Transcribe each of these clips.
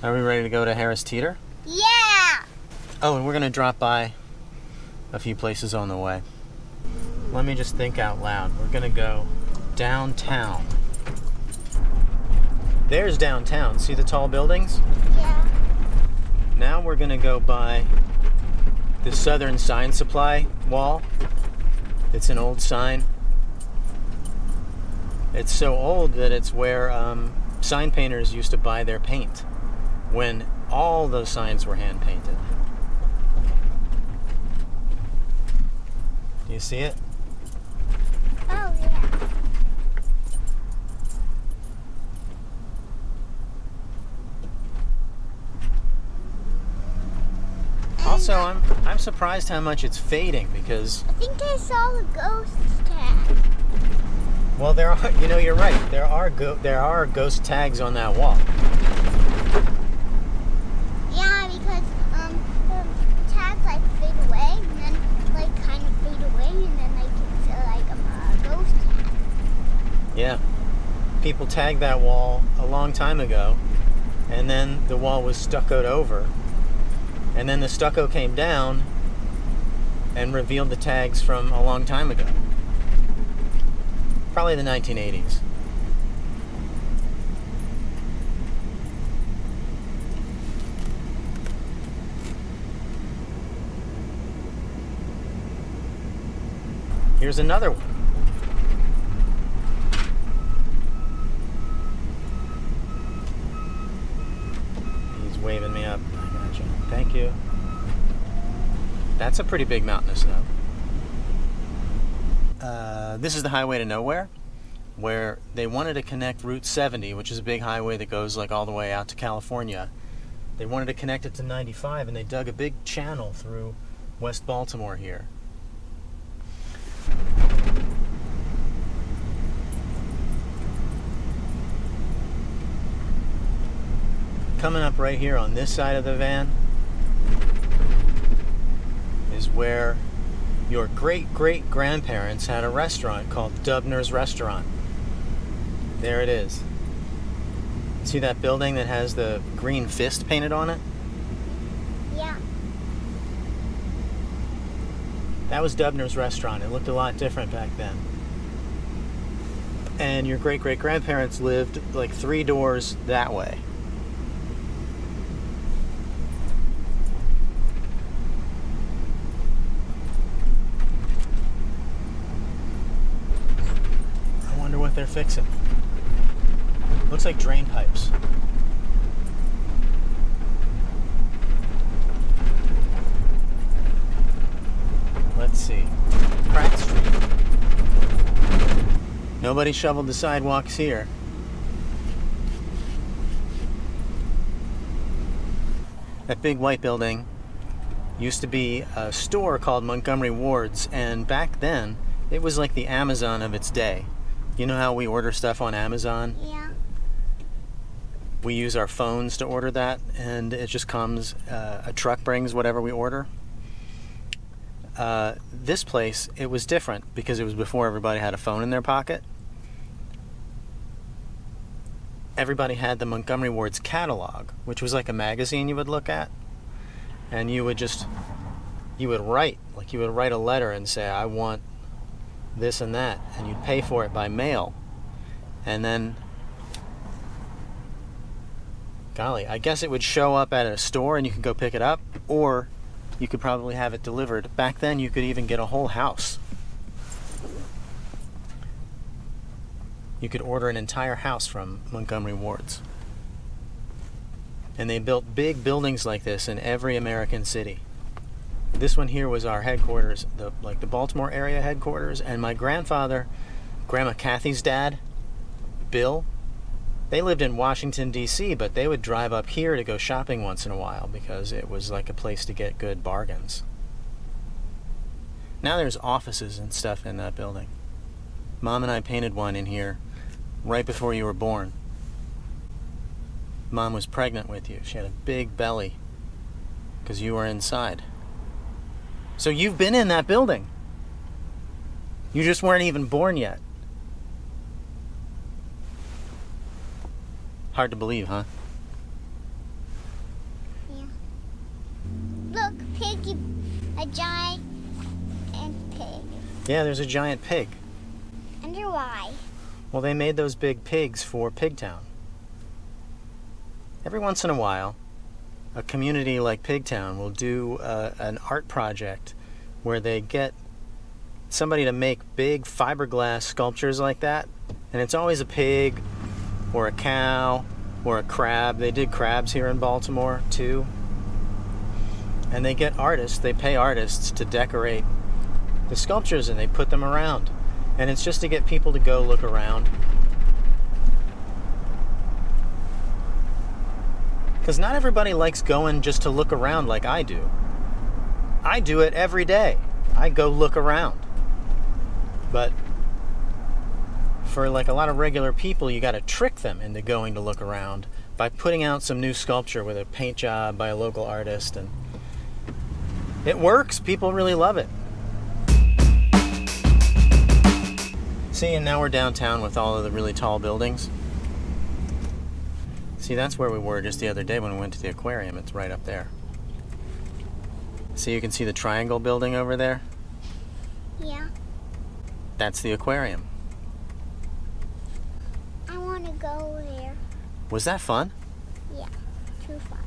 Are we ready to go to Harris Teeter? Yeah! Oh, and we're going to drop by a few places on the way. Let me just think out loud. We're going to go downtown. There's downtown. See the tall buildings? Yeah. Now we're going to go by the Southern Sign Supply wall. It's an old sign. It's so old that it's where sign painters used to buy their paint when all those signs were hand painted. Do you see it? Oh, yeah. Also, I'm surprised how much it's fading because... I think I saw the ghost tag. Well, there are, you know, you're right. There are ghost tags on that wall. Yeah, because the tags like fade away and then like kind of fade away and then like it's like a ghost tag. Yeah. People tagged that wall a long time ago, and then the wall was stuccoed over, and then the stucco came down and revealed the tags from a long time ago. Probably the 1980s. Here's another one. He's waving me up. I gotcha. Thank you. That's a pretty big mountain of snow. This is the highway to nowhere, where they wanted to connect Route 70, which is a big highway that goes like all the way out to California. They wanted to connect it to 95, and they dug a big channel through West Baltimore here. Coming up right here on this side of the van is where your great-great-grandparents had a restaurant called Dubner's Restaurant. There it is. See that building that has the green fist painted on it? Yeah. That was Dubner's Restaurant. It looked a lot different back then. And your great-great-grandparents lived like 3 doors that way. What they're fixing. Looks like drain pipes. Let's see. Pratt Street. Nobody shoveled the sidewalks here. That big white building used to be a store called Montgomery Wards, and back then it was like the Amazon of its day. You know how we order stuff on Amazon? Yeah. We use our phones to order that, and it just comes, a truck brings whatever we order. This place, it was different because it was before everybody had a phone in their pocket. Everybody had the Montgomery Wards catalog, which was like a magazine you would look at, and you would write a letter and say, I want this and that, and you'd pay for it by mail. And then, golly, I guess it would show up at a store and you could go pick it up, or you could probably have it delivered. Back then you could even get a whole house. You could order an entire house from Montgomery Wards. And they built big buildings like this in every American city. This one here was our headquarters, the Baltimore area headquarters, and my grandfather, Grandma Kathy's dad, Bill, they lived in Washington, D.C., but they would drive up here to go shopping once in a while because it was like a place to get good bargains. Now there's offices and stuff in that building. Mom and I painted one in here right before you were born. Mom was pregnant with you. She had a big belly because you were inside. So you've been in that building. You just weren't even born yet. Hard to believe, huh? a giant pig. Yeah, there's a giant pig. I wonder why. Well, they made those big pigs for Pigtown. Every once in a while, a community like Pigtown will do an art project where they get somebody to make big fiberglass sculptures like that, and it's always a pig or a cow or a crab. They did crabs here in Baltimore too. And they get artists, they pay artists to decorate the sculptures and they put them around. And it's just to get people to go look around. Because not everybody likes going just to look around like I do. I do it every day. I go look around. But for like a lot of regular people, you got to trick them into going to look around by putting out some new sculpture with a paint job by a local artist, and it works. People really love it. See, and now we're downtown with all of the really tall buildings. See, that's where we were just the other day when we went to the aquarium. It's right up there. See, you can see the triangle building over there? Yeah. That's the aquarium. I want to go there. Was that fun? Yeah, too fun.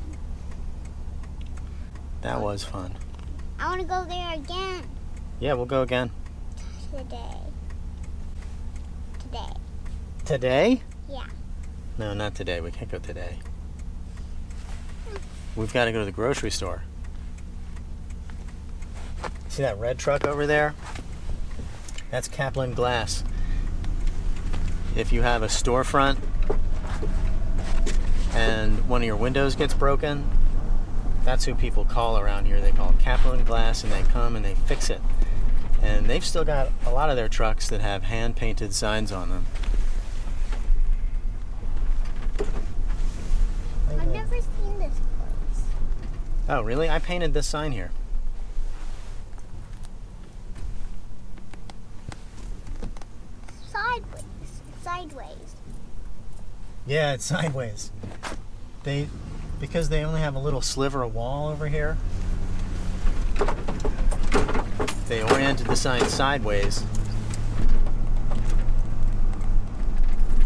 That was fun. I want to go there again. Yeah, we'll go again. Today. Today? Yeah. No, not today. We can't go today. We've got to go to the grocery store. See that red truck over there? That's Caplan Glass. If you have a storefront and one of your windows gets broken, that's who people call around here. They call Caplan Glass, and they come and they fix it. And they've still got a lot of their trucks that have hand-painted signs on them. I've never seen this place. Oh, really? I painted this sign here. Sideways. Yeah, it's sideways. Because they only have a little sliver of wall over here, they oriented the sign sideways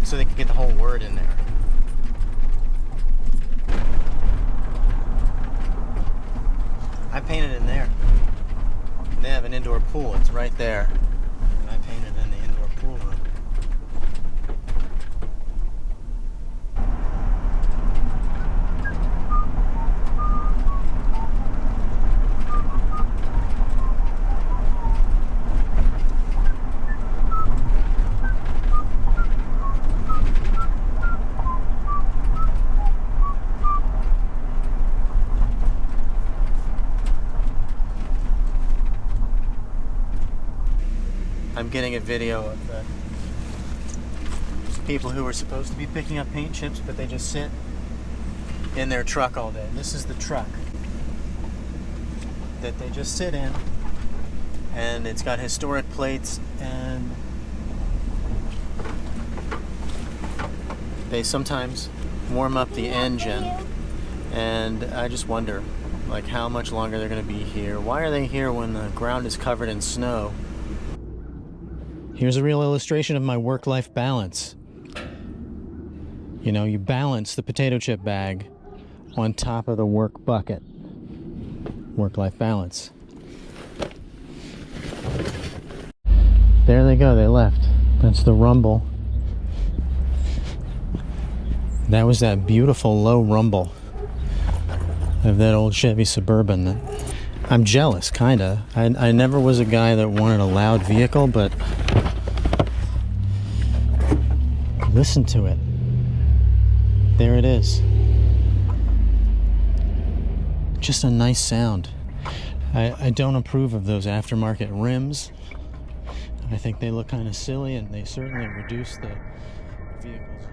so they could get the whole word in there. I painted in there. They have an indoor pool. It's right there. And I painted in the indoor pool room. I'm getting a video of the people who were supposed to be picking up paint chips, but they just sit in their truck all day. This is the truck that they just sit in, and it's got historic plates, and they sometimes warm up the engine, and I just wonder, like, how much longer they're going to be here. Why are they here when the ground is covered in snow? Here's a real illustration of my work-life balance. You know, you balance the potato chip bag on top of the work bucket. Work-life balance. There they go, they left. That's the rumble. That was that beautiful low rumble of that old Chevy Suburban. That I'm jealous, kinda. I never was a guy that wanted a loud vehicle, but listen to it. There it is. Just a nice sound. I don't approve of those aftermarket rims. I think they look kind of silly, and they certainly reduce the vehicle's